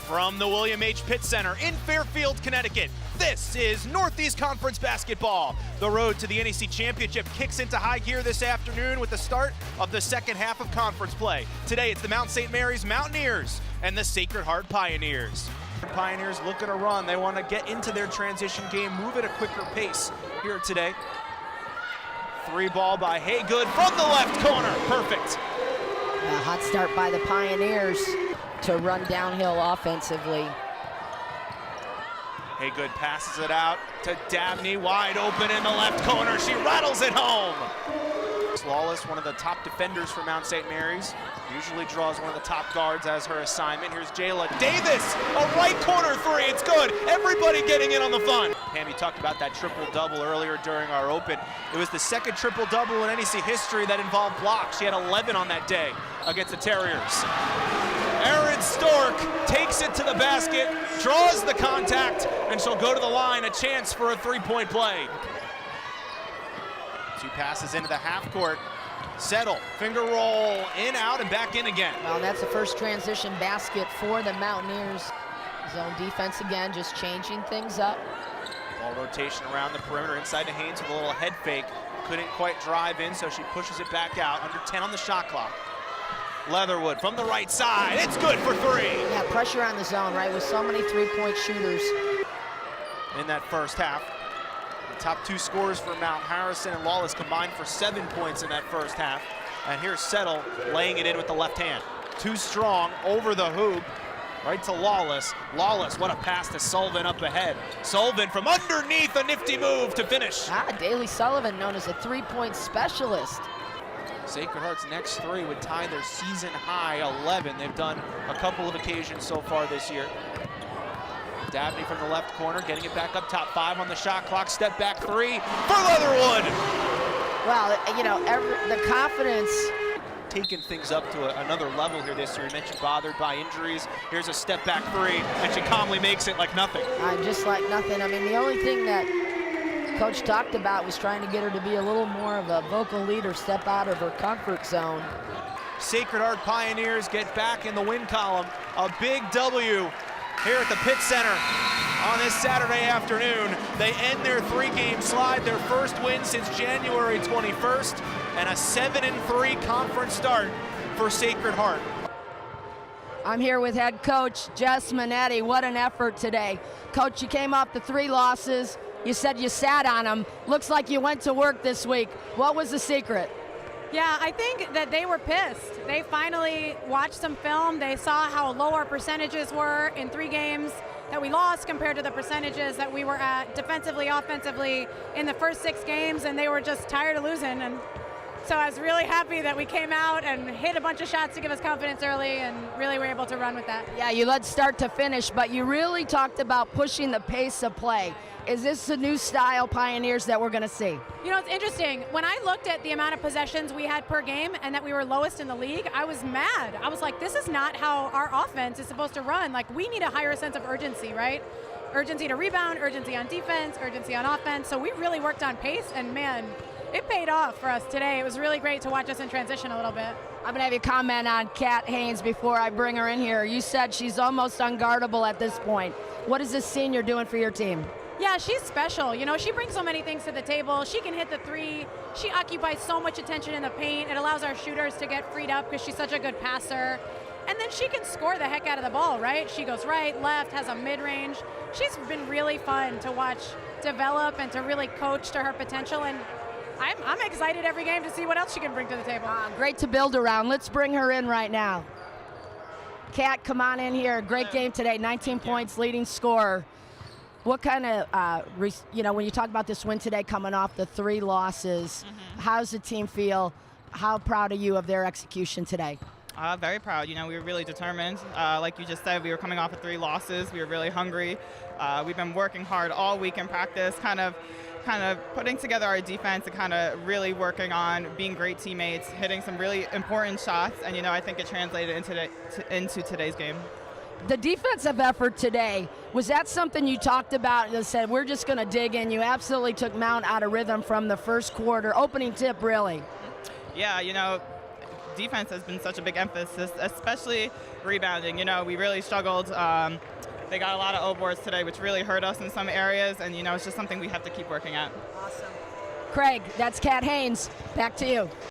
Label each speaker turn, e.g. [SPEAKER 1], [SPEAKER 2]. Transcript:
[SPEAKER 1] From the William H. Pitt Center in Fairfield, Connecticut, this is Northeast Conference basketball. The road to the NEC Championship kicks into high gear this afternoon with the start of the second half of conference play. Today it's the Mount St. Mary's Mountaineers and the Sacred Heart Pioneers. Pioneers looking to run. They want to get into their transition game, move at a quicker pace here today. Three ball by Haygood from the left corner. Perfect.
[SPEAKER 2] A hot start by the Pioneers to run downhill offensively.
[SPEAKER 1] Haygood passes it out to Dabney, wide open in the left corner. She rattles it home. Lawless, one of the top defenders for Mount St. Mary's, usually draws one of the top guards as her assignment. Here's Jayla Davis, a right corner three. It's good. Everybody getting in on the fun. Pammy talked about that triple-double earlier during our open. It was the second triple-double in NEC history that involved blocks. She had 11 on that day against the Terriers. Erin Stork takes it to the basket, draws the contact, and she'll go to the line, a chance for a three-point play. Two passes into the half court. Settle, finger roll, in, out, and back in again.
[SPEAKER 2] Well, that's the first transition basket for the Mountaineers. Zone defense again, just changing things up.
[SPEAKER 1] Ball rotation around the perimeter, inside to Haynes with a little head fake. Couldn't quite drive in, so she pushes it back out. Under 10 on the shot clock. Leatherwood from the right side. It's good for three.
[SPEAKER 2] Yeah, pressure on the zone, right, with so many three-point shooters.
[SPEAKER 1] In that first half. The top two scorers for Mount Harrison and Lawless combined for 7 points in that first half. And here's Settle laying it in with the left hand. Too strong, over the hoop, right to Lawless. Lawless, what a pass to Sullivan up ahead. Sullivan from underneath, a nifty move to finish.
[SPEAKER 2] Daly Sullivan, known as a three-point specialist.
[SPEAKER 1] Sacred Heart's next three would tie their season high 11. They've done a couple of occasions so far this year. Dabney from the left corner, getting it back up top, 5 on the shot clock, step back three for Leatherwood.
[SPEAKER 2] Well, you know, the confidence.
[SPEAKER 1] Taking things up to another level here this year. You mentioned bothered by injuries. Here's a step back three, and she calmly makes it like nothing.
[SPEAKER 2] Just like nothing. I mean, the only thing that Coach talked about was trying to get her to be a little more of a vocal leader, step out of her comfort zone.
[SPEAKER 1] Sacred Heart Pioneers get back in the win column. A big W here at the Pitt Center on this Saturday afternoon. They end their three-game slide, their first win since January 21st, and a 7-3 conference start for Sacred Heart.
[SPEAKER 2] I'm here with head coach Jess Manetti. What an effort today. Coach, you came off the 3 losses. You said you sat on them. Looks like you went to work this week. What was the secret?
[SPEAKER 3] Yeah, I think that they were pissed. They finally watched some film. They saw how low our percentages were in 3 games that we lost compared to the percentages that we were at defensively, offensively in the first 6 games, and they were just tired of losing. And so I was really happy that we came out and hit a bunch of shots to give us confidence early and really were able to run with that.
[SPEAKER 2] Yeah, you led start to finish, but you really talked about pushing the pace of play. Is this the new style Pioneers that we're going to see?
[SPEAKER 3] You know, it's interesting. When I looked at the amount of possessions we had per game and that we were lowest in the league, I was mad. I was like, this is not how our offense is supposed to run. Like, we need a higher sense of urgency, right? Urgency to rebound, urgency on defense, urgency on offense. So we really worked on pace, and man, it paid off for us today. It was really great to watch us in transition a little bit.
[SPEAKER 2] I'm going to have you comment on Kat Haynes before I bring her in here. You said she's almost unguardable at this point. What is this senior doing for your team?
[SPEAKER 3] Yeah, she's special. You know, she brings so many things to the table. She can hit the three. She occupies so much attention in the paint. It allows our shooters to get freed up because she's such a good passer. And then she can score the heck out of the ball, right? She goes right, left, has a mid-range. She's been really fun to watch develop and to really coach to her potential. And I'm excited every game to see what else she can bring to the table.
[SPEAKER 2] Great to build around. Let's bring her in right now. Kat, come on in here. Great game today, 19 points, leading scorer. What kind of, you know, when you talk about this win today coming off the 3 losses, how does the team feel? How proud are you of their execution today?
[SPEAKER 4] Very proud. You know, we were really determined. Like you just said, we were coming off of 3 losses. We were really hungry. We've been working hard all week in practice, kind of putting together our defense and kind of really working on being great teammates, hitting some really important shots, and, you know, I think it translated into today's game.
[SPEAKER 2] The defensive effort today, was that something you talked about and said, we're just going to dig in? You absolutely took Mount out of rhythm from the first quarter, opening tip, really.
[SPEAKER 4] Yeah, you know, defense has been such a big emphasis, especially rebounding. You know, we really struggled. They got a lot of O-boards today, which really hurt us in some areas, and, you know, it's just something we have to keep working at.
[SPEAKER 2] Awesome. Craig, that's Kat Haynes. Back to you.